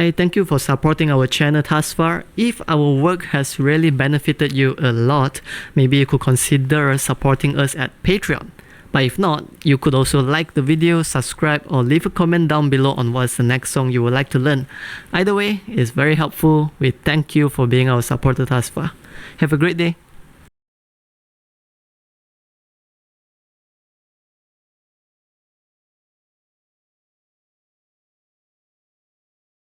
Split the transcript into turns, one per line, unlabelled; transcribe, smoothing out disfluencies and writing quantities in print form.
Hi, thank you for supporting our channel thus far. If our work has really benefited you a lot, maybe you could consider supporting us at Patreon. But if not, you could also like the video, subscribe, or leave a comment down below on what's the next song you would like to learn. Either way, it's very helpful. We thank you for being our supporter thus far. Have a great day.